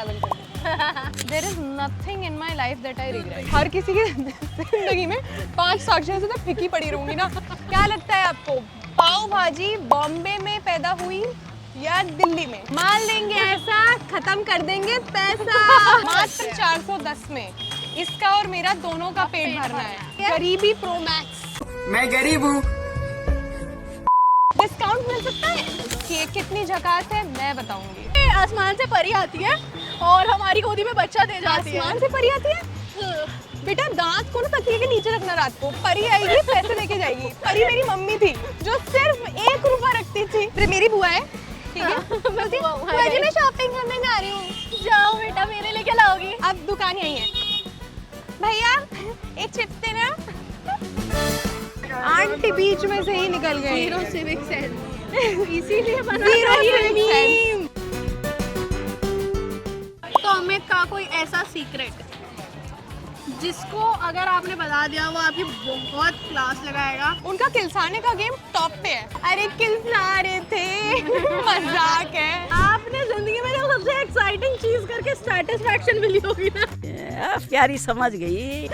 Travel करना। There is nothing in my life that I regret. हर किसी की जिंदगी में 5 साक्षियों से तो फिकी पड़ी रहूंगी ना। क्या लगता है आपको, पाव भाजी बॉम्बे में पैदा हुई या दिल्ली में? मान लेंगे ऐसा, खत्म कर देंगे पैसा। मात्र 410 में इसका और मेरा दोनों का पेट भरना है। गरीबी प्रो मैक्स। मैं गरीब हूँ। डिस्काउंट मिल सकता है कि ये कितनी झकास है, मैं बताऊंगी। आसमान से परी आती है और हमारी गोदी में बच्चा दे जाती है। आसमान से परी आती है? बेटा दांत को ना तकिए के नीचे रखना, रात को परी आएगी पैसे लेके जाएगी। परी मेरी मम्मी थी जो सिर्फ 1 रुपया रखती थी। फिर मेरी बुआ है, ठीक है, बोलती बुआ जी मैं शॉपिंग करने जा रही हूँ। जाओ बेटा, मेरे लिए क्या लाओगी? अब दुकान यही है। भैया एक चिप्स देना। आंटी बीच में से ही निकल गई। जीरो सिविक सेंस, इसीलिए बना जीरो रही है सिविक मीम। तो अमित का कोई ऐसा सीक्रेट जिसको अगर आपने बता दिया वो आपकी बहुत क्लास लगाएगा? उनका किलसाने का गेम टॉप पे है। अरे किलसा रहे थे, मजाक है। आपने जिंदगी में जो सबसे एक्साइटिंग चीज करके सैटिस्फैक्शन मिली होगी ना, प्यारी समझ गई।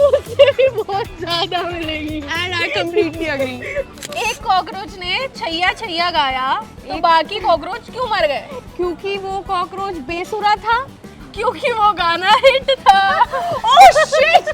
उससे भी बहुत ज्यादा मिलेगी। And I completely agree. एक कॉकरोच ने छैया छैया गाया, तो बाकी कॉकरोच क्यों मर गए? क्योंकि वो कॉकरोच बेसुरा था। क्योंकि वो गाना हिट था। Oh shit!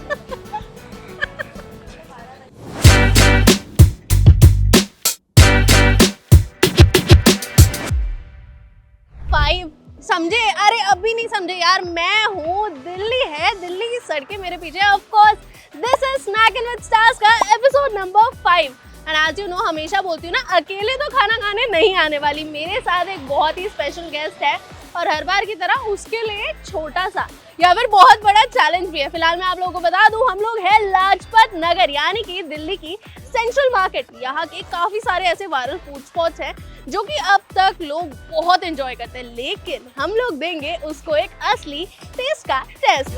फाइव समझे? अरे अभी नहीं समझे यार, मैं हूँ, दिल्ली है, दिल्ली की सड़कें मेरे पीछे। Of course this is snack in with stars का episode number 5। And as you know, हमेशा बोलती हूँ ना, अकेले तो खाना खाने नहीं आने वाली। मेरे साथ एक बहुत ही स्पेशल गेस्ट है और हर बार की तरह उसके लिए छोटा सा या फिर बहुत बड़ा चैलेंज भी है। फिलहाल मैं आप लोगों को बता दूं, हम लोग हैं लाजपत नगर, यानी कि दिल्ली की सेंट्रल मार्केट। यहाँ के काफी सारे ऐसे वायरल फूड स्पॉट्स हैं जो कि अब तक लोग बहुत एंजॉय करते हैं, लेकिन हम लोग देंगे उसको एक असली टेस्ट का टेस्ट।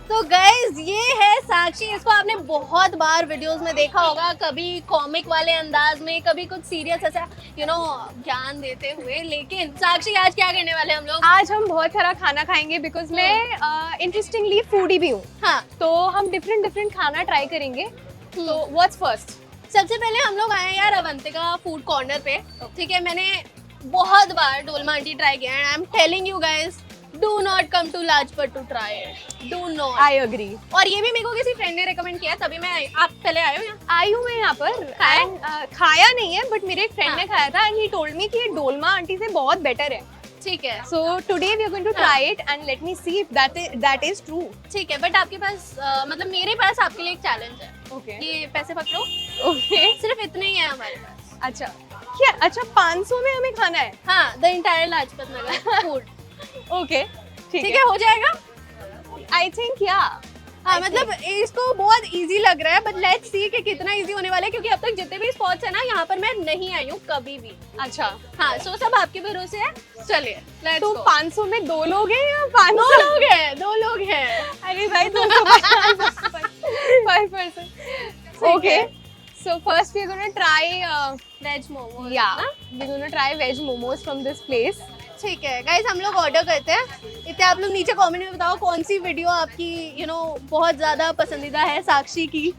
तो गाइज ये है साक्षी। इसको आपने बहुत बार वीडियोस में देखा होगा, कभी कॉमिक वाले अंदाज में, कभी कुछ सीरियस ऐसा ज्ञान देते हुए। लेकिन साक्षी आज क्या करने वाले हम लोग? आज हम बहुत सारा खाना खाएंगे बिकॉज मैं इंटरेस्टिंगली फूडी भी हूँ। हाँ, तो हम डिफरेंट खाना ट्राई करेंगे। तो व्हाट्स फर्स्ट? सबसे पहले हम लोग आए यार अवंतिका फूड कॉर्नर पे। ठीक है, मैंने बहुत बार डोलमा आंटी ट्राई किया है। I am telling you guys, do not come to Lajpat to try it, do not. I agree. और ये भी मेरे को किसी फ्रेंड ने रेकमेंड किया, तभी मैं आई। आप पहले आए हो यहाँ? आई हूँ मैं यहाँ पर। खाया? And, खाया नहीं है, बट मेरे एक फ्रेंड हाँ। ने खाया था एंड ही टोल्ड मी कि ये डोलमा आंटी से बहुत बेटर है। ठीक है, so today we are going to try it and let me see if that is true. ठीक है। बट आपके पास मतलब मेरे पास आपके लिए एक चैलेंज है। ओके ये पैसे पकड़ो, ओके। सिर्फ इतने ही है हमारे पास। अच्छा क्या? अच्छा 500 में हमें खाना है? हाँ, the entire Lajpat Nagar food. Okay ठीक है, हो जाएगा। आई थिंक या। हाँ, मतलब इसको बहुत इजी लग रहा है, बट लेट्स सी कि कितना इजी होने वाला है, क्योंकि अब तक जितने भी स्पॉट्स है ना, यहाँ पर मैं नहीं आई हूँ कभी भी। अच्छा हाँ, सो सब आपके भरोसे है। चलिए लेट्स तो गो। 500 में 2 लोग हैं या 500? 2 लोग हैं, 2 लोग हैं। अरे भाई 250 5 person. Okay, so first we're gonna try veg momos. yeah we're gonna try veg momos from this place. ठीक है गाइस, हम लोग ऑर्डर करते हैं। इतने आप लोग नीचे कमेंट में बताओ कौन सी वीडियो आपकी बहुत ज्यादा पसंदीदा है साक्षी की।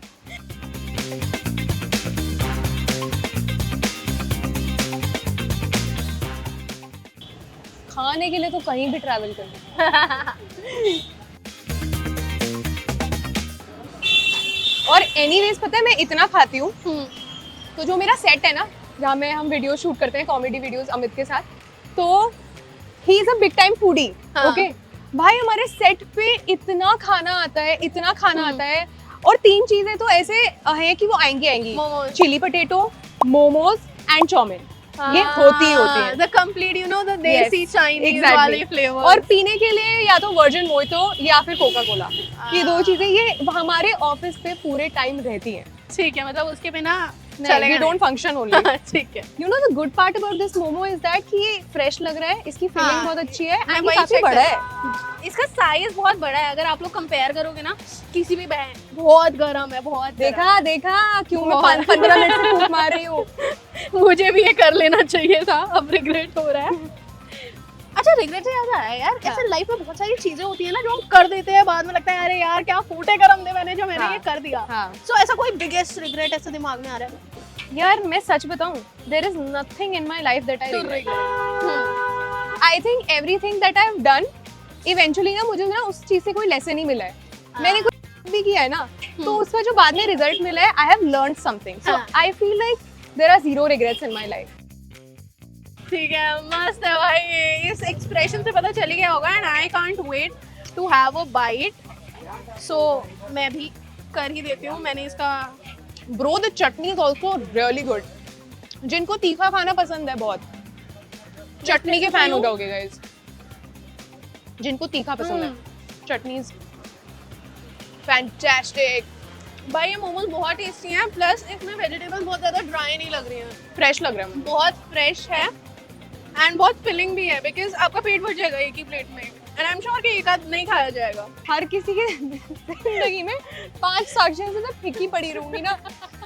खाने के लिए तो कहीं भी ट्रैवल कर लो। और एनीवेज पता है मैं इतना खाती हूँ, तो जो मेरा सेट है ना जहाँ में हम वीडियो शूट करते हैं, कॉमेडी वीडियोस अमित के साथ, तो he is a big time foodie. Okay भाई, हमारे सेट पे इतना खाना आता है, इतना खाना आता है। और 3 चीजें तो ऐसे हैं कि वो आएंगी momos, chilli potato, momos and chow mein. ये होती ही होती है। The complete the desi Chinese वाले फ्लेवर। और पीने के लिए या तो वर्जिन मोहितो या फिर कोका कोला, ये 2 चीजें ये हमारे ऑफिस पे पूरे टाइम रहती हैं। ठीक है, मतलब उसके बिना नहीं, we don't function only. ठीक है। You know the good part about this momo is that कि ये fresh लग रहा है, इसकी feeling हाँ। बहुत अच्छी है, मैं and वही ये काफी check बड़ा कर- है। इसका साइज बहुत बड़ा है, अगर आप लोग कंपेयर करोगे ना किसी भी बहन, बहुत गर्म है, बहुत देखा देखा क्यों मैं बहुत। 15 मिनट से फूक मार रही हूँ। गर्म। मुझे भी ये कर लेना चाहिए था, अब रिग्रेट हो रहा है। अच्छा, रिग्रेट से याद आया यार, ऐसे लाइफ में बहुत सारी चीजें होती है ना जो हम कर देते हैं, बाद में लगता है अरे यार क्या फूटे करम दे मैंने जो मैंने हाँ। ये कर दिया। हाँ। सो ऐसा कोई बिगेस्ट रिग्रेट ऐसे दिमाग में आ रहा है? यार मैं सच बताऊँ, there is nothing in my life that I regret. I think everything that I've done, eventually ना मुझे ना उस चीज से कोई लेसन ही मिला है। मैंने कुछ भी किया है ना, तो उसका जो बाद में रिजल्ट मिला है, I have learned something. So हाँ। I feel like there are zero regrets in my life. ठीक है, मस्त है भाई, इस एक्सप्रेशन से पता चल ही गया होगा। And I can't wait to have a bite. So मैं भी कर ही देती हूँ। मैंने इसका Bro, the chutney is also really good. जिनको तीखा खाना पसंद है बहुत, चटनी के फैन हो जाओगे गाइस। जिनको तीखा पसंद है, चटनी इज फैंटास्टिक। भाई ये मोमोज बहुत टेस्टी हैं, प्लस इसमें वेजिटेबल्स बहुत ज़्यादा ड्राई नहीं लग रही हैं, फ्रेश लग रहा है मुझे। बहुत फ्रेश है एंड बहुत फिलिंग भी है, बिकॉज आपका पेट भर जाएगा एक ही प्लेट में। एंड आई एम श्योर कि एक आध नहीं खाया जाएगा। हर किसी के जिंदगी में 5 साक्षियों से तो फिकी पड़ी रहूंगी ना।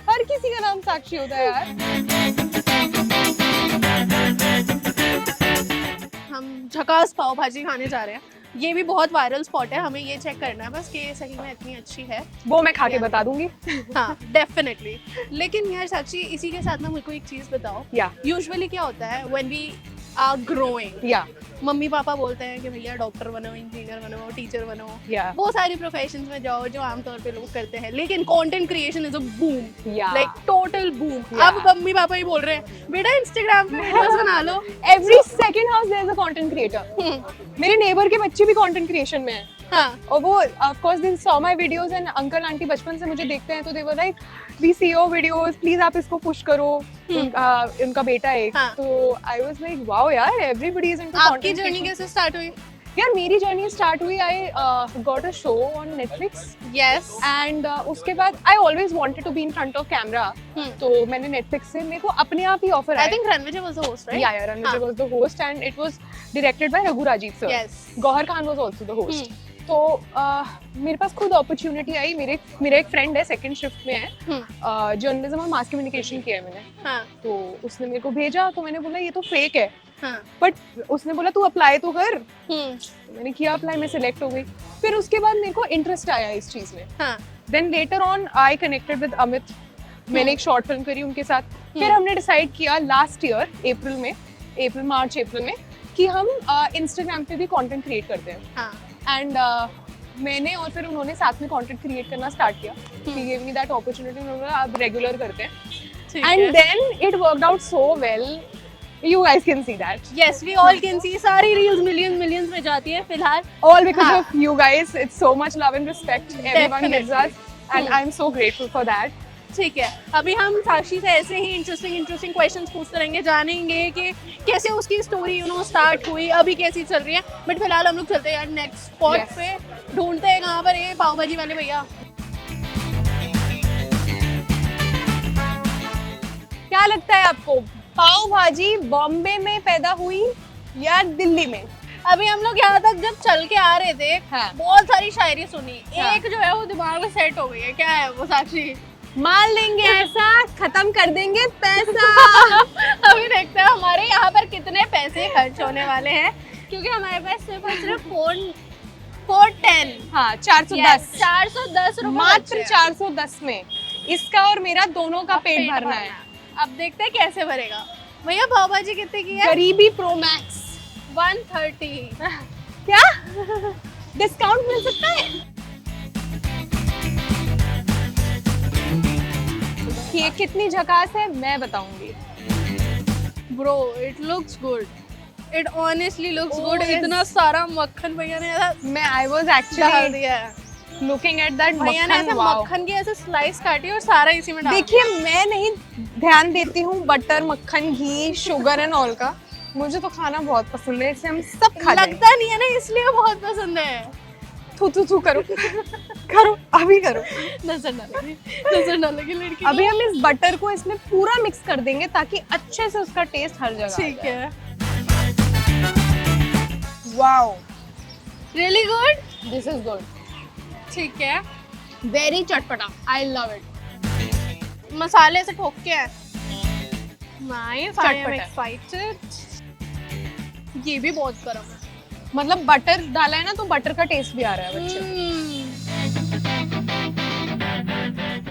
हर किसी का नाम साक्षी होता है यार। हम झकास पाव भाजी खाने जा रहे हैं। ये भी बहुत वायरल स्पॉट है, हमें ये चेक करना है बस कि ये सही में इतनी अच्छी है। वो मैं खा के बता दूंगी। हाँ डेफिनेटली। लेकिन यार साक्षी, इसी के साथ ना मुझे को एक चीज बताओ। या यूजुअली क्या होता है व्हेन वी आर ग्रोइंग, या मम्मी पापा बोलते हैं कि भैया डॉक्टर बनो, इंजीनियर बनो, टीचर बनो, या वो सारी प्रोफेशंस में जाओ जो आमतौर पे लोग करते हैं। लेकिन content creation is a boom, Yeah. Like total boom. Yeah. अब मम्मी पापा ही बोल रहे हैं बेटा इंस्टाग्राम पे वीडियोस बना लो। Every second house there is a content creator. मेरे नेबर के बच्चे भी कंटेंट क्रिएशन में हैं। हाँ और वो of course they saw my videos and uncle aunty बचपन से मुझे देखते हैं, तो they were like we see your videos, please आप इसको पुश करो। उनका बेटा है एक। हाँ। तो आई वाज लाइक वाओ यार, एवरीबॉडी इज इनटू आपकी कंटेंट जर्नी कैसे स्टार्ट हुई? यार मेरी जर्नी स्टार्ट हुई, I got a show on Netflix yes and उसके बाद I always wanted to be in front of camera. तो मैंने नेटफ्लिक्स से, मेरे को अपने आप ही ऑफर आई आया। Think Ranvijay was the host, right? Yeah, Ranvijay was the host and it was directed by Raghu Rajeev sir. Yes. Gauhar Khan was also the host. तो मेरे पास खुद अपॉर्चुनिटी आई। मेरा एक फ्रेंड है, सेकंड शिफ्ट में है, जर्नलिज्म और मास कम्युनिकेशन किया है मैंने। हाँ तो उसने मेरे को भेजा, तो मैंने बोला ये तो फेक है, हाँ बट उसने बोला तू अप्लाई तो कर। तो मैंने किया अप्लाई, मैं सिलेक्ट हो गई। फिर उसके बाद मेरे को इंटरेस्ट आया इस चीज में। हाँ then later on I connected with Amit. मैंने एक शॉर्ट फिल्म करी उनके साथ। फिर हमने डिसाइड किया लास्ट ईयर मार्च अप्रैल में कि हम इंस्टाग्राम पे भी कंटेंट क्रिएट करते हैं। हाँ एंड मैंने और फिर उन्होंने साथ में कंटेंट क्रिएट करना स्टार्ट किया। He give me that opportunity. उन्होंने बोला आप रेगुलर करते हैं, ठीक एंड है। Then it worked out so well. You guys can see that yes we all can see, सारी रील्स मिलियंस में जाती है फिलहाल। all because हाँ. of you guys. It's so much love and respect everyone gives Definitely. us, and I'm so grateful for that. ठीक है, अभी हम साक्षी से ऐसे ही इंटरेस्टिंग क्वेश्चंस पूछते रहेंगे, जानेंगे कि कैसे उसकी स्टोरी स्टार्ट हुई, अभी कैसी चल रही है। बट फिलहाल हम लोग चलते हैं यार नेक्स्ट स्पॉट Yes. पे, ढूंढते हैं कहाँ पर ये पाव भाजी वाले भैया। क्या लगता है आपको, पाव भाजी बॉम्बे में पैदा हुई या दिल्ली में? अभी हम लोग यहाँ तक जब चल के आ रहे थे, हाँ. बहुत सारी शायरी सुनी। हाँ. एक जो है वो दिमाग में सेट हो गई है। क्या है वो साक्षी? मार लेंगे ऐसा, खत्म कर देंगे पैसा। अभी देखते हैं हमारे यहाँ पर कितने पैसे खर्च होने वाले हैं, क्योंकि हमारे पास सिर्फ 410 हाँ 410 410 रुपए मात्र 410 में इसका और मेरा दोनों का पेट भरना है। अब देखते हैं कैसे भरेगा। भैया पाव भाजी कितने की है? गरीबी प्रो मैक्स। 130। क्या डिस्काउंट मिल सकता है? ये कितनी झकास है मैं बताऊंगी। Bro it looks good, it honestly looks Oh, good. yes. इतना सारा मक्खन भैया ने ऐसा मैं आई वाज डाल एक्चुअली दिया है। लुकिंग एट दैट भैया ने मक्खन। ऐसे वाओ, मक्खन की ऐसे स्लाइस काटी और सारा इसी में डाल देखिए मैं नहीं ध्यान देती हूँ बटर, मक्खन, घी, शुगर एंड ऑल का। मुझे तो खाना बहुत पसंद है, इससे हम सब खा दिया। लें। लगता नहीं है ना, इसलिए बहुत पसंद है। थू थू थू करो करो, अभी करो। नजर ना लगे लड़की अभी हम इस बटर को इसमें पूरा मिक्स कर देंगे ताकि अच्छे से उसका टेस्ट हर जगह। ठीक है। Wow, really good. This is good, ठीक है। वेरी चटपटा, आई लव इट। मसाले से ठोक के है। नाइस, आई एम चटपटा। एक्साइटेड। ये भी बहुत गरम है। मतलब बटर डाला है ना तो बटर का टेस्ट भी आ रहा है बच्चे।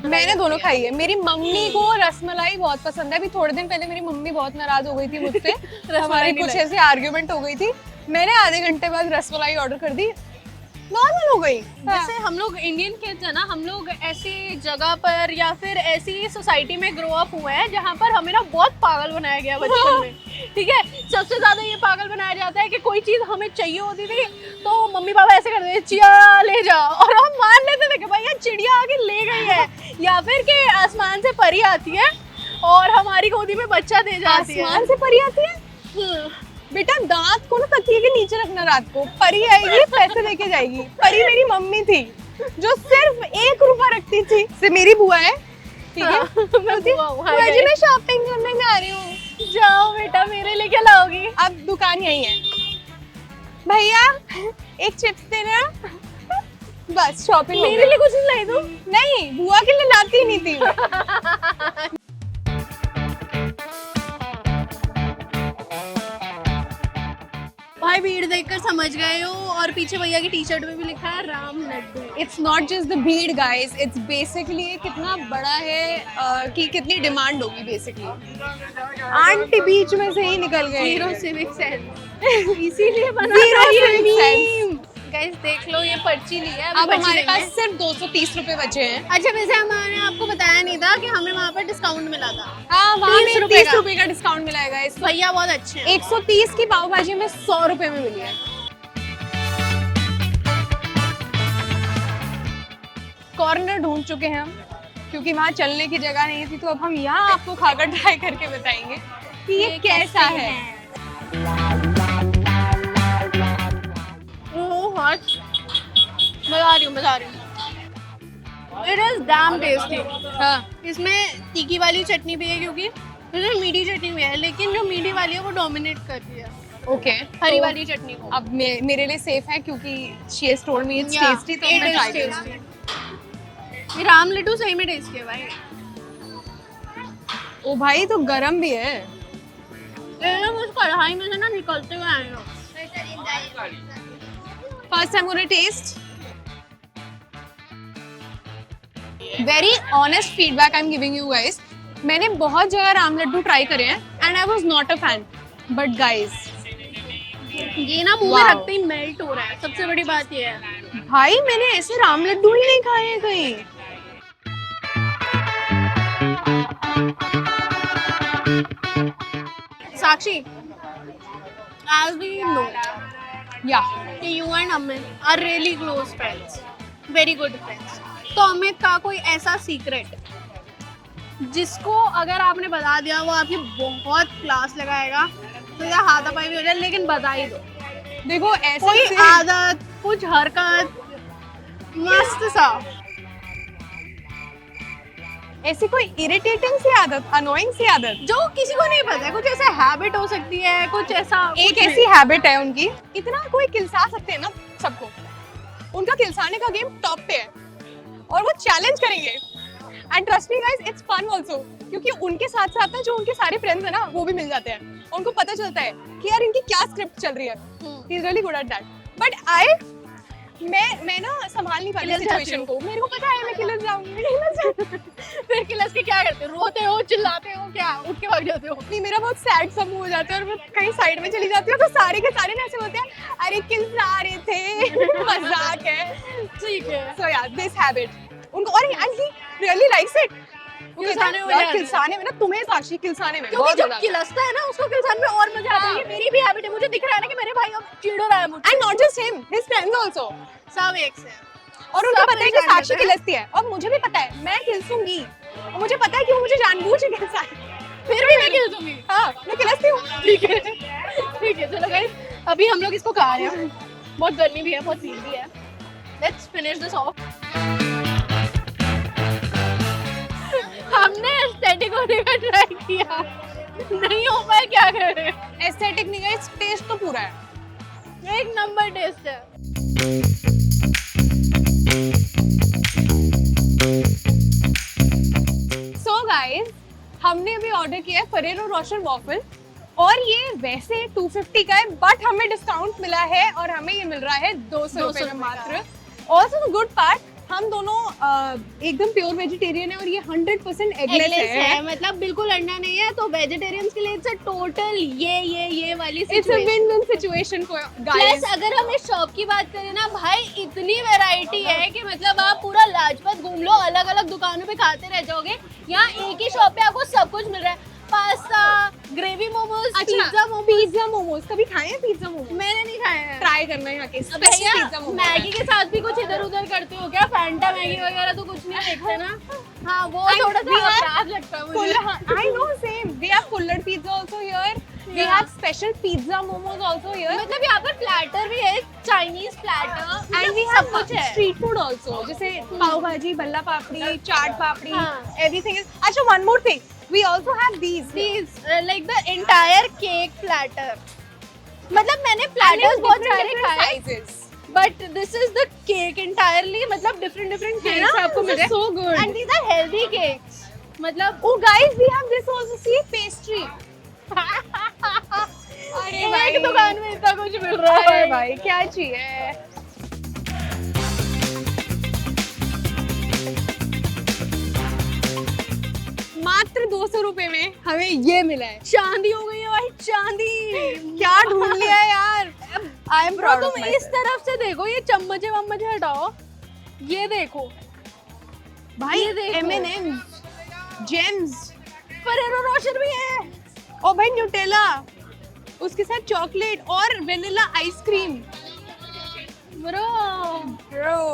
मैंने दोनों खाई है। मेरी मम्मी को रसमलाई बहुत पसंद है। अभी थोड़े दिन पहले मेरी मम्मी बहुत नाराज हो गई थी मुझसे। हमारी कुछ ऐसे आर्ग्यूमेंट हो गई थी। मैंने आधे घंटे बाद रसमलाई ऑर्डर कर दी, नॉर्मल हो गई। जैसे हम लोग इंडियन किड्स है ना, हम लोग ऐसी जगह पर या फिर ऐसी सोसाइटी में ग्रो अप हुए हैं जहाँ पर हमें ना बहुत पागल बनाया गया बचपन में। ठीक है, सबसे ज्यादा ये पागल बनाया जाता है कि कोई चीज हमें चाहिए होती थी तो मम्मी पापा ऐसे करते थे, चिड़िया ले जा, और हम मान लेते थे कि भाई यार चिड़िया आके ले गई है, या फिर कि आसमान से परी आती है और हमारी गोदी में बच्चा दे जाती है। आसमान से परी आती है? बेटा दांत को ना तकिए के नीचे रखना, रात को परी आएगी पैसे लेके जाएगी। परी मेरी मम्मी थी जो सिर्फ 1 रुपया रखती थी। से मेरी बुआ है, ठीक है, बोलती, बुआ जी मैं शॉपिंग करने जा रही हूँ। जाओ बेटा, मेरे लिए क्या लाओगी? अब दुकान यही है, भैया एक चिप्स देना। बस शॉपिंग मेरे लिए कुछ नहीं लाई तू? नहीं, बुआ के लिए लाती ही नहीं थी। भाई भीड़ देखकर समझ गए हो, और पीछे भैया की टी शर्ट में भी लिखा है Ram laddoo. It's not just the भीड़ गाइस, इट्स बेसिकली कितना बड़ा है कि कितनी डिमांड होगी बेसिकली। आंटी बीच में से ही निकल गए। जीरो सिविक सेंस, इसीलिए बना Zero है ये civic sense। मीम। गाइस देख लो, ये पर्ची ली है। अब हमारे पास सिर्फ 230 रुपए बचे हैं। अच्छा, वैसे हमने आपको बताया नहीं था कि हमें वहाँ पर डिस्काउंट मिला था। हाँ, वहाँ 30 में रुपए 30 का। रुपए का डिस्काउंट मिलेगा। इस भैया बहुत अच्छे हैं। 130 की पाव भाजी में 100 रुपए में मिली है। कॉर्नर ढूंढ चुके हैं हम, क्योंकि वहाँ चलने की जगह नहीं थी, तो अब हम यहाँ आपको खाकर ट्राई करके बताएंगे कि ये कैसा है। ओह हॉट, बता रही हूँ। It is damn tasty. हाँ, इसमें तीखी वाली चटनी भी है, क्योंकि इसमें मीठी चटनी भी है, लेकिन जो मीठी वाली है वो डोमिनेट करती है ओके। हरी वाली चटनी को। अब मेरे लिए सेफ है क्योंकि she has told me it's tasty, तो मैं ट्राई करूँगी। ये राम लड्डू सही में टेस्टी है भाई। ओ भाई, तो गरम भी है। उस कढ़ाई में से ना निकलते हुए आए लोग। First I'm gonna taste. Very honest feedback I'm giving you guys. मैंने बहुत जगह राम लड्डू ट्राई करे हैं and I was not a fan. But guys, ये ना मुंह में Wow. रखते ही मेल्ट हो रहा है, सबसे बड़ी बात ये है। भाई मैंने ऐसे राम लड्डू ही नहीं खाए हैं कहीं। साक्षी, as we know, या you and Amit are really close friends, very good friends. तो अमित का कोई ऐसा सीक्रेट जिसको अगर आपने बता दिया वो आपकी बहुत क्लास लगाएगा, तो या हाथापाई भी हो जाए, लेकिन बता ही दो। देखो कोई ऐसे आदत, कुछ हरकत मस्त सा, ऐसी कोई इरिटेटिंग सी आदत, अनोइंग सी आदत, जो किसी को नहीं पता है। कुछ ऐसा हैबिट हो सकती है, कुछ ऐसा एक कुछ भी। ऐसी हैबिट है उनकी, इतना कोई किलसा सकते हैं ना सबको। उनका किलसाने का गेम टॉप पे है और वो चैलेंज करेंगे। And trust me guys, it's fun also, क्योंकि उनके साथ साथ ना जो उनके सारे फ्रेंड्स है ना वो भी मिल जाते हैं। उनको पता चलता है कि यार इनकी क्या स्क्रिप्ट चल रही है। He is really good at that. But मैं ना संभाल नहीं पाती किलस जाती सिचुएशन हो। को। मेरे को पता है मैं किलस जाऊंगी। फिर किलस के क्या करते हो? रोते हो, चिल्लाते हो, क्या उठ के भाग जाते हो? नहीं, मेरा बहुत सैड सा मुंह हो जाता है और मैं कहीं साइड में चली जाती हूँ, तो सारे के सारे ना ऐसे बोलते हैं, अरे किलसा रहे थे, मजाक है। ठीक है। So yeah, this habit. उनको और and he really likes it. वो कहता है, किलसाने में यार मजा किलसाने में ना, तुम्हें साक्षी किलसाने में क्योंकि बहुत जब मजा आता है। किलसता है ना उसको किलसान में और मजा आता है। ये मेरी भी हैबिट है, मुझे दिख रहा है ना कि मेरे भाई अब चिढ़ रहा है मुझसे। And not just him, his friends also. सब एक से। और उनको सब पता है कि परेशान साक्षी रहते हैं। किलसती है और मुझे भी पता है मैं किलसूंगी। और मुझे पता है कि वो मुझे जानबूझ के किलसा है। फिर भी मैं किलसूंगी। हाँ, मैं किलसती हूँ। ठीक है, ठीक है, चलो गाइस, अभी हम लोग इसको खा रहे हैं। बहुत गर्मी भी है, बहुत भीड़ भी है। Let's finish this off. हमने एस्थेटिक होने का ट्राई किया, नहीं हो पाया, क्या करें? एस्थेटिक नहीं गाइस, टेस्ट तो पूरा है, एक नंबर टेस्ट है। So guys, हमने अभी ऑर्डर किया है फरेरो रोशर वॉफल और ये वैसे 250 का है बट हमें डिस्काउंट मिला है और हमें ये मिल रहा है 200 रुपए में मात्र। ऑल्सो द गुड पार्ट, हम दोनों एकदम प्योर वेजिटेरियन है और ये 100% एगलेस है। मतलब बिल्कुल अंडा नहीं है, तो वेजिटेरियंस के लिए इट्स अ टोटल ये वाली इट्स अ विन-विन सिचुएशन को गाइस। प्लस अगर हम इस शॉप की बात करें ना भाई, इतनी वैरायटी है कि मतलब आप पूरा लाजपत घूम लो, अलग अलग दुकानों पे खाते रह जाओगे। यहाँ एक ही शॉप पे आपको सब कुछ मिल रहा है, pasta, gravy momos, pizza momos कभी खाए हैं? पिज्जा मोमोज मैंने नहीं खाए हैं। ट्राई करना है यहाँ के अब भैया मैगी के साथ भी कुछ इधर उधर करते हो क्या? फैंटा मैगी वगैरह तो कुछ नहीं देखते ना। हाँ वो थोड़ा सा अपराध लगता है मुझे। I know same. We have pulled pizza also here. We have special pizza momos also here. मतलब यहाँ पर प्लेटर भी है, Chinese platter, And we have street food also. जैसे पाव भाजी, भल्ला पापड़ी, चाट पापड़ी, everything is. अच्छा, one more thing. We also have these like the entire cake platter. मतलब मैंने platters बहुत सारे खाए, but this is the cake entirely. मतलब different cakes आपको मिल रहे हैं. So good. And these are healthy cakes. मतलब oh guys, we have this also. See pastry. अरे भाई, एक दुकान में इतना कुछ मिल रहा है भाई, क्या चाहिए? मात्र 200 रुपए में हमें ये मिला है। चांदी हो गई है भाई, चांदी। क्या ढूंढ लिया है यार। आई एम प्राउड ऑफ तुम इस तरफ से देखो, ये चम्मच हटाओ, ये देखो भाई, ये देखो। M&M's, जेम्स, फरेरो रोशर भी है। और भाई न्यूटेला, उसके साथ चॉकलेट और वेनिला आइसक्रीम। ब्रो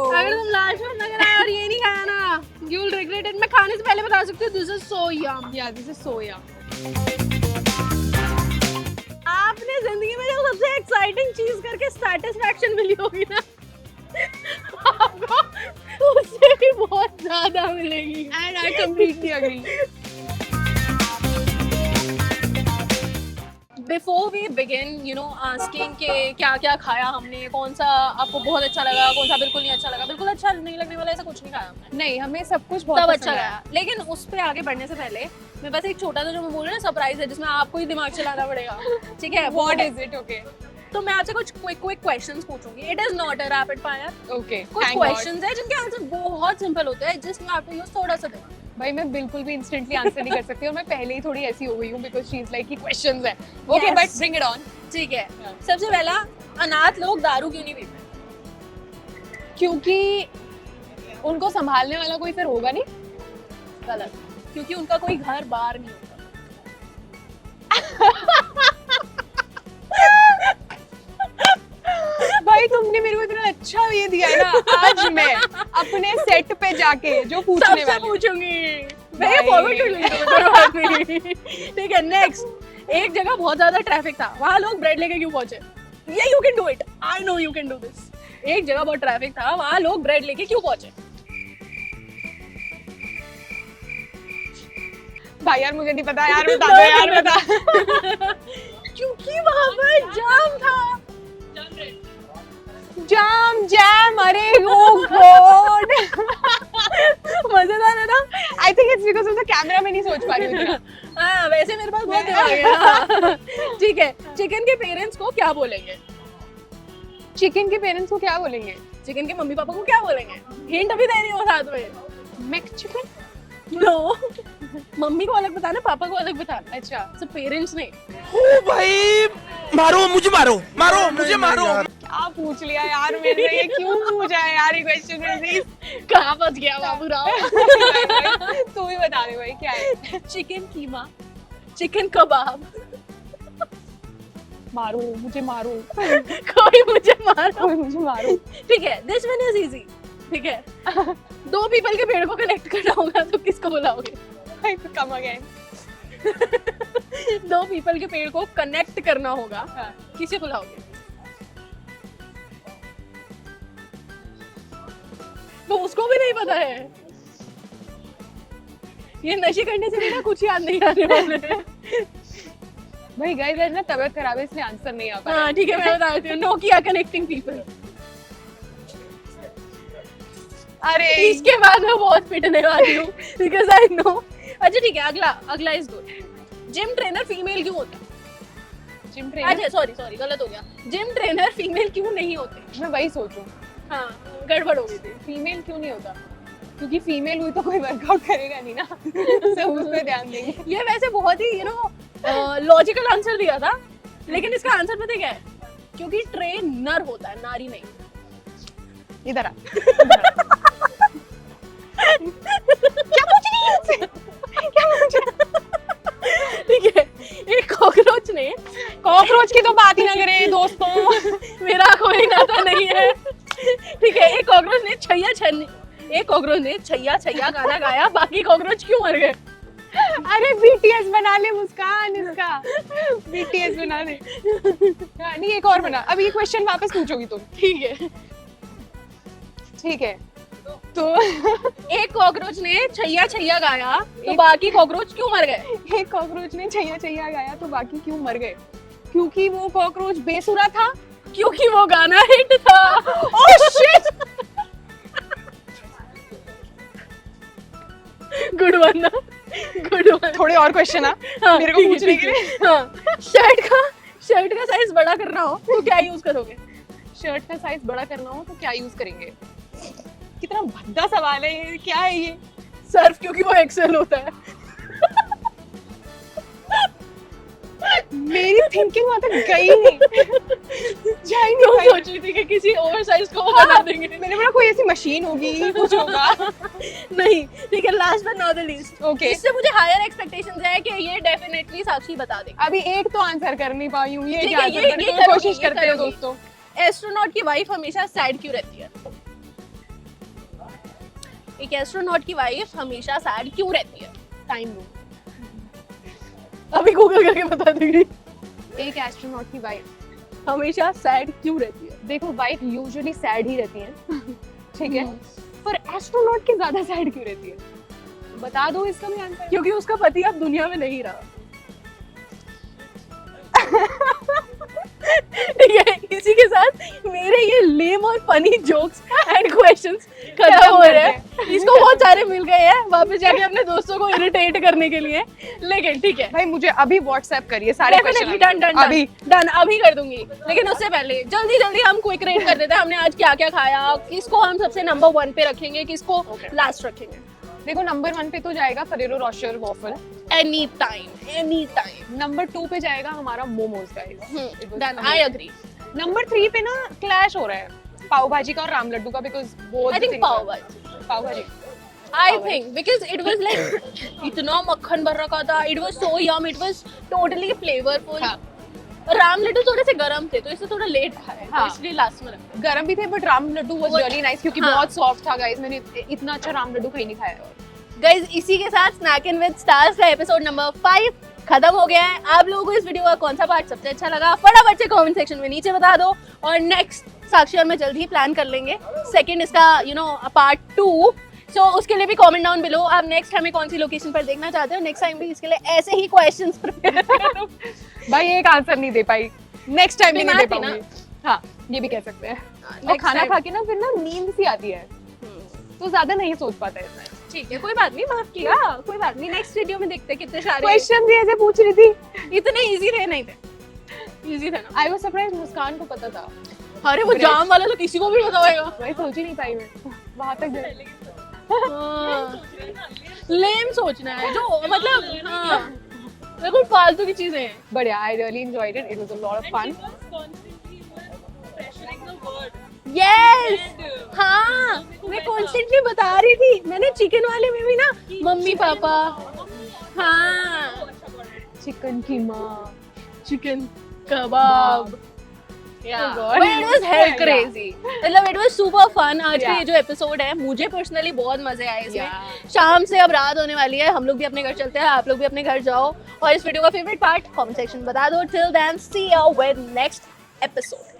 अगर तुम लास्ट में लग रहा है और ये नहीं खाया ना, you will regret it। मैं खाने से पहले बता सकती हूँ, this is so yum। Yeah, this is so yum। आपने जिंदगी में जो सबसे एक्साइटिंग चीज करके सैटिस्फैक्शन मिली होगी ना, आपको उससे भी बहुत ज्यादा मिलेगी। And I completely agree। Before we begin, you know, asking कि क्या खाया हमने, कौन सा आपको बहुत अच्छा लगा, कौन सा बिल्कुल नहीं अच्छा लगा, बिल्कुल अच्छा नहीं लगने वाला ऐसा कुछ नहीं खाया हमने। नहीं, हमें सब कुछ बहुत सब पसंद अच्छा आया। लगा, लेकिन उस पे आगे बढ़ने से पहले मेरे पास एक छोटा सा, जो मैं बोल रही हूँ ना, सरप्राइज है, जिसमें आपको ही दिमाग चलाना पड़ेगा, ठीक है? What is it? Okay। तो मैं आपसे कुछ क्विक क्वेश्चंस पूछूंगी। It is not a rapid fire. Okay। कुछ Thank God। क्वेश्चंस है जिनके आंसर बहुत सिंपल होते हैं, just you have to use थोड़ा सा दिमाग। भाई मैं बिल्कुल भी इंस्टेंटली आंसर नहीं कर सकती और मैं पहले ही थोड़ी ऐसी हो गई हूँ बिकॉज़ शी इज लाइक कि क्वेश्चंस है। Okay, but bring it on. ठीक है, सबसे पहला, अनाथ लोग दारू क्यों नहीं पीते? क्योंकि उनको संभालने वाला कोई फिर होगा नहीं। गलत, क्योंकि उनका कोई घर बार नहीं होता। भाई तुमने मेरे को इतना अच्छा ये दिया है ना, आज मैं अपने सेट पे जाके जो पूछने सबसे वाली पूछूंगी, भाई। मैं फॉरवर्ड कर लूंगी, कोई बात नहीं। ठीक है, नेक्स्ट। एक जगह बहुत ज्यादा ट्रैफिक था, वहां लोग ब्रेड लेके क्यों पहुंचे? ये you can do it, I know you can do this. एक जगह बहुत ट्रैफिक था, वहां लोग ब्रेड लेके क्यों पहुंचे? भाई यार मुझे नहीं पता यार, बता दो यार, बता। क्योंकि वहां पर जाम था। जैम, अरे ओ गॉड। मजेदार है ना? I think it's because of the camera, मैं नहीं सोच पा रही हूँ इतना। हाँ, वैसे मेरे पास बहुत दिमाग है। ठीक है, चिकन के पेरेंट्स को क्या बोलेंगे? चिकन के पेरेंट्स को क्या बोलेंगे? चिकन के मम्मी पापा को क्या बोलेंगे? हिंट भी दे रही हो साथ में। Mac chicken? नो, मम्मी को अलग बताना, पापा को अलग बताना। अच्छा, सब पेरेंट्स नहीं। ओ भाई, मारो मुझे, मारो मुझे, मारो। क्या पूछ लिया यार मैंने, ये क्यों पूछा है यार ये क्वेश्चन प्लीज। कहाँ फंस गया बाबू राव? तू ही बता दे भाई क्या है। चिकन कीमा, चिकन कबाब। मारो मुझे, मारो कोई मुझे मारो, कोई मुझे मारो। ठीक है, दिस वन इज इजी। ठीक है, दो पीपल के पेड़ को कनेक्ट करना होगा तो किसको बुलाओगे? Come again. दो पीपल के पेड़ को कनेक्ट करना होगा, किसे बुलाओगे? तो उसको भी नहीं पता है। ये नशे करने से भी ना कुछ याद नहीं आने वाले हैं। भाई गाइस आज ना तबीयत खराब है इसलिए आंसर नहीं आ पा रहा। हाँ ठीक है, मैं बता देती हूँ, नोकिया कनेक्टिंग पीपल। अरे इसके बाद मैं बहुत पिटने वाली हूँ बिकॉज आई नो। अच्छा ठीक है, अगला is good. Gym trainer female क्यों होता है? जिम ट्रेनर, अच्छा सॉरी गलत हो गया। जिम ट्रेनर फीमेल क्यों नहीं होते? मैं वही सोचूं हाँ गड़बड़ हो गई थी। फीमेल क्यों नहीं होता, क्योंकि फीमेल हुई तो कोई वर्कआउट करेगा नहीं ना। सब उस पे ध्यान देंगे। ये वैसे बहुत ही लॉजिकल आंसर दिया था, लेकिन इसका आंसर पता है क्या है? क्योंकि ट्रेनर होता है, नारी नहीं। इधर आ। क्या पूछ रही है मुझसे? क्या पूछ रही है? ठीक है, एक कॉकरोच ने, कॉकरोच की तो बात ही ना करें दोस्तों। मेरा कोई नाता नहीं है। ठीक है, एक कॉकरोच ने छैया छैया गाना गाया, बाकी कॉकरोच क्यों मर गए? अरे बीटीएस बना ले मुस्कान, इसका बीटीएस बना ले। हाँ, नहीं एक और बना। अब ये क्वेश्चन वापस पूछोगी तुम। ठीक है, ठीक है तो एक कॉकरोच ने छैया छैया गाया, तो बाकी कॉकरोच क्यों मर गए? एक कॉकरोच ने छैया छैया गाया तो बाकी क्यों मर गए? क्योंकि वो कॉकरोच बेसुरा था। क्योंकि वो गाना हिट था। ओह शिट, गुड वन ना, गुड वन। थोड़े और क्वेश्चन हाँ, मेरे को ठीक है, पूछने ठीक के है। लिए। हाँ, शर्ट का साइज बड़ा करना हो तो क्या यूज करोगे? शर्ट का साइज बड़ा करना हो तो क्या यूज करेंगे? कितना भद्दा सवाल है ये, क्या है ये? सर्फ, क्योंकि वो एक्सेल होता है। मेरी थिंकिंग वहां तक गई नहीं, जा ही नहीं तो पाई। सोच रही थी कि किसी ओवर साइज को बना देंगे। मैंने बोला कोई ऐसी मशीन होगी, कुछ होगा। नहीं, ठीक है, last but not the least. Okay. इससे मुझे हायर एक्सपेक्टेशंस है कि ये डेफिनेटली साक्षी बता देगी। अभी एक तो आंसर कर नहीं पाई हूँ, ये ठीक क्या है, आंसर ये करने की करोगी, कोशिश ये करते हैं करोगी। दोस्तों। एस्ट्रोनॉट की वाइफ हमेशा सैड क्यों रहती है? एक एस्ट्रोनॉट की वाइफ हमेशा सैड क्यों रहती है? टाइम लो। अभी गूगल करके बता देगी। एक एस्ट्रोनॉट की वाइफ हमेशा सैड क्यों रहती है? देखो, वाइफ यूजुअली सैड ही रहती है, ठीक है, पर एस्ट्रोनॉट की ज्यादा सैड क्यों रहती है? बता दो इसका भी आंसर। क्योंकि उसका पति अब दुनिया में नहीं रहा। ठीक है, इसी के साथ मेरे ये लेम और फनी जोक्स एंड क्वेश्चंस खत्म हो रहे हैं। इसको बहुत सारे मिल गए हैं वापस जाके अपने दोस्तों को इरिटेट करने के लिए, लेकिन ठीक है, भाई मुझे अभी व्हाट्सएप करिए सारे क्वेश्चन। डन अभी अभी कर दूंगी। लेकिन उससे पहले जल्दी हम क्विक रेट कर देते हैं। हमने आज क्या क्या खाया, किसको हम सबसे नंबर 1 पे रखेंगे, किसको लास्ट रखेंगे। देखो, नंबर 1 पे तो जाएगा Ferrero Rocher waffle, any time. Number 2 पे जाएगा हमारा momos guys. Done, I agree. Number 3 पे ना क्लैश हो रहा है पाव भाजी का और राम लड्डू का, बिकॉज बोथ आई थिंक पाव भाजी। I think because it was like इतना मक्खन भर रखा था, it was so yum, it was totally flavorful। हाँ। राम लड्डू थोड़े से गरम थे तो इसे थोड़ा लेट खाया, हाँ। तो इसलिए लास्ट में रखा। गरम भी थे बट राम लड्डू वाज वो- रियली नाइस, क्योंकि हाँ। बहुत सॉफ्ट था गाइस। मैंने इतना अच्छा राम लड्डू कहीं नहीं खाया। गाइज इसी के साथ स्नैक इन विद स्टार्स का एपिसोड नंबर 5 खत्म हो गया है। आप लोगों को इस वीडियो का कौन सा पार्ट सबसे अच्छा लगा फटाफट से कमेंट सेक्शन में नीचे बता दो, और नेक्स्ट साक्षी और मैं जल्द ही प्लान कर लेंगे सेकंड इसका पार्ट 2। सो उसके लिए भी कमेंट डाउन बिलो आप नेक्स्ट हमें कौन सी लोकेशन पर देखना चाहते हो। नेक्स्ट टाइम भी इसके लिए ऐसे ही क्वेश्चंस प्रिपेयर करो। भाई एक आंसर नहीं दे पाई, नेक्स्ट टाइम भी नहीं दे बीमार थी पाऊंगी। हाँ, ये भी कह सकते हैं। और next खाना time- खा के ना फिर ना नींद सी आती है, तो ज्यादा नहीं सोच पाता है इसमें। ठीक है, कोई बात नहीं, माफ किया, कोई बात नहीं। नेक्स्ट वीडियो में देखते हैं कितने सारे क्वेश्चन भी ऐसे पूछ रही थी, इतने इजी थे नहीं थे, इजी थे ना। आई वाज सरप्राइज मुस्कान को पता था। अरे वो जाम वाला तो किसी को भी पता होगा। भाई सोच ही नहीं पाई मैं वहां तक गई। लेम सोचना है जो मतलब हाँ, बिल्कुल फालतू की चीजें हैं। बढ़िया, I really enjoyed it, it was a lot of fun. Yes, हाँ, मैं कॉन्स्टेंटली बता रही थी। मैंने चिकन वाले में भी ना मम्मी पापा, हाँ, chicken keema, chicken kebab, God. but it was hell crazy. मतलब it was super fun। आज का Yeah. ये जो एपिसोड है मुझे पर्सनली बहुत मजे आए इसमें। Yeah. शाम से अब रात होने वाली है, हम लोग भी अपने घर चलते हैं, आप लोग भी अपने घर जाओ, और इस वीडियो का फेवरेट पार्ट कमेंट सेक्शन बता दो। Till then see you with next episode.